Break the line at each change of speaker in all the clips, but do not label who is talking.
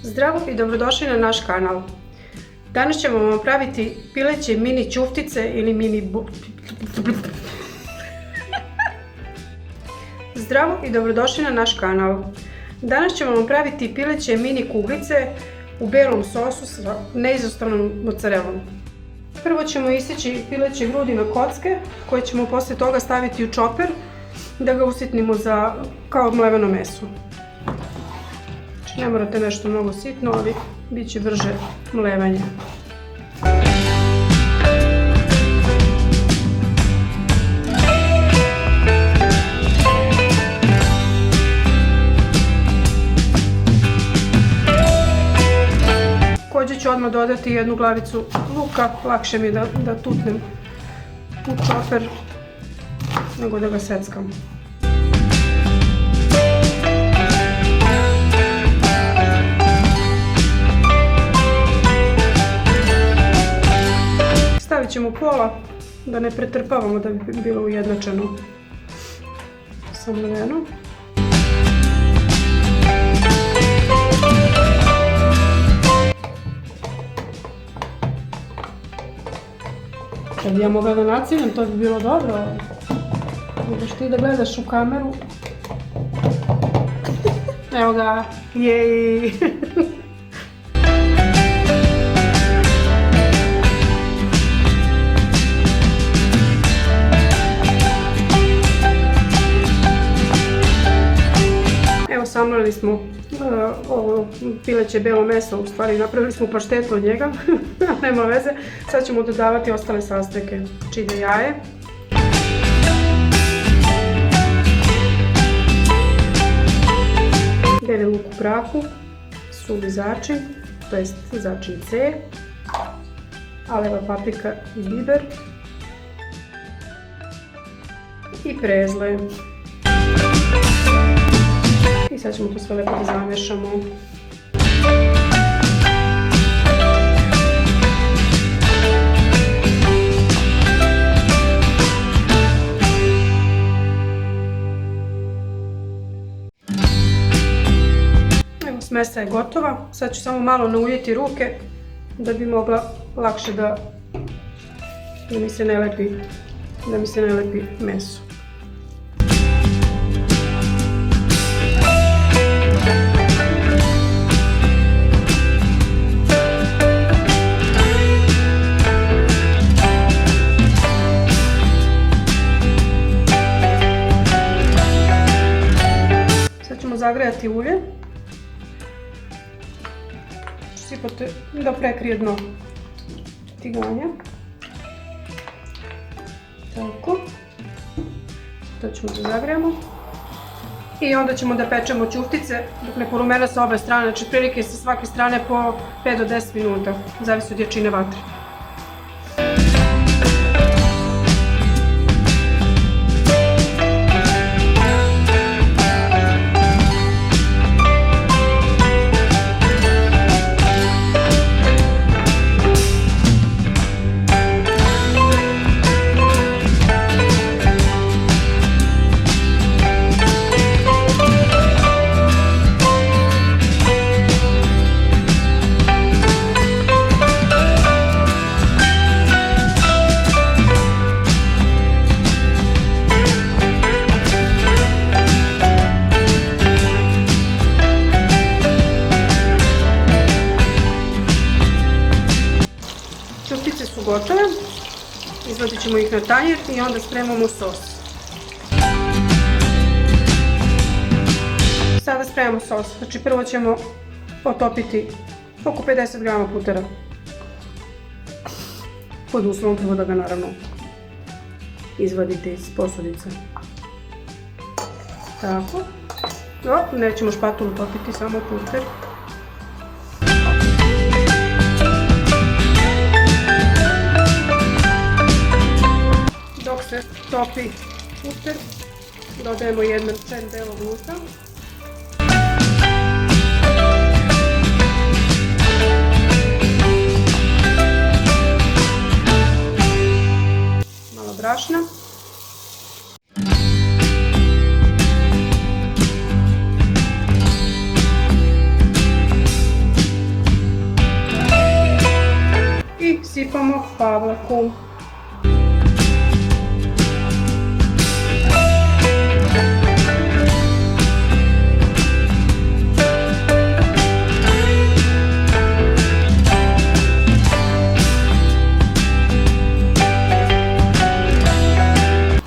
Zdravo i dobrodošli na naš kanal. Danas ćemo vam praviti pileće mini ćuftice ili Zdravo i dobrodošli na naš kanal. Danas ćemo vam praviti pileće mini kuglice u belom sosu sa neizostavnom mozzarellom. Prvo ćemo iseći pileće grudi na kocke koje ćemo posle toga staviti u čoper da ga usitnimo kao mleveno meso. Ne morate nešto mnogo sitno, ali bit će brže mlevanje. Također ću odmah dodati jednu glavicu luka, lakše mi je da tutnem u čoper nego da ga seckam. Stavit ćemo pola da ne pretrpavamo, da bi bilo ujednačeno sa mlevenom. Kad bi ja mogla da naciljam, to bi bilo dobro. Budeš ti da gledaš u kameru. Evo ga, jej! Evo, samlali smo ovo pileće belo meso, u stvari napravili smo paštetu od njega, nema veze. Sad ćemo dodavati ostale sastojke. Čide jaje, beli luk u prahu, suvi začin, to jest začin C, aleva paprika i biber i prezle. I sad ćemo to sve lepo da zamešamo. Evo, smesa je gotova. Sad ću samo malo nauljiti ruke da bi mogla lakše da mi se ne lepi meso. Zagrejati ulje, ću sipati da prekrije dno tiganja, tako, to ćemo da zagrejemo i onda ćemo da pečemo ćuftice dok ne porumena sa obe strane, znači prilike sa svake strane po 5 do 10 minuta, zavisi od jačine vatre. Ćuftice su gotove, izvadit ćemo ih na tanjir i onda spremamo sos. Sada spremamo sos, znači prvo ćemo potopiti oko 50 grama putera. Pod uslovom prvo da ga naravno izvadite iz posudice. Tako. Nećemo špatulu topiti, samo puter. Dok se topi puter, dodajemo jedan čen belog luka. Malo brašna. sipamo pavlaku.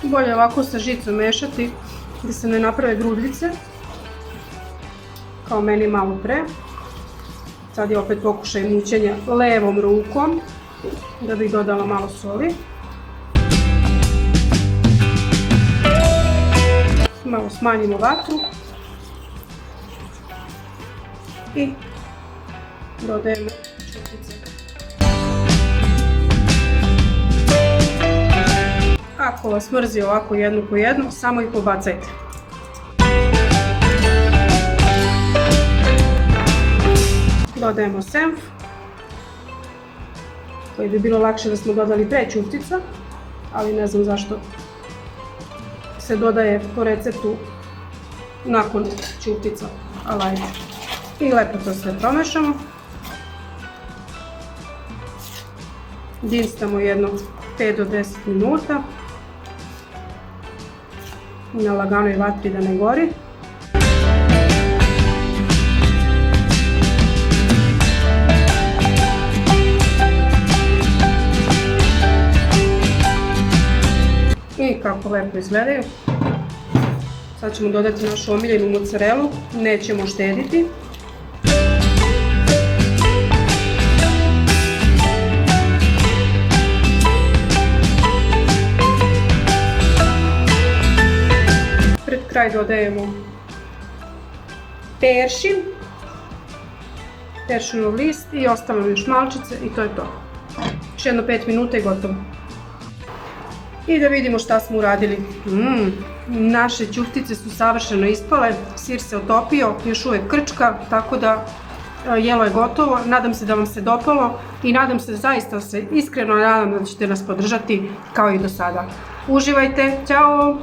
Bolje ovako sa žicom mešati da se ne naprave grudljice, kao meni malo pre. Sad je opet pokušaj mućenja levom rukom, da bih dodala malo soli. Malo smanjimo vatru i dodajemo čutice. Ako vas mrzi ovako jednu po jednu, samo ih pobacajte. Dodajemo senf, koji bi bilo lakše da smo dodali pre ćuftica, ali ne znam zašto se dodaje po receptu nakon ćuftica, ali ajde. I lepo to sve promešamo. Dinstamo jedno 5 do 10 minuta na laganoj vatri da ne gori. I kako lepo izgledaju. Sad ćemo dodati našu omiljenu mozzarelu, nećemo štediti. Pred kraj dodajemo peršin, peršinov list i ostavljamo još malčice i to je to. Još jedno 5 minuta i gotovo. I da vidimo šta smo uradili. Naše ćuftice su savršeno ispale, sir se otopio, još uvijek krčka, tako da jelo je gotovo. Nadam se da vam se dopalo i nadam se, zaista se iskreno nadam da ćete nas podržati kao i do sada. Uživajte, ćao!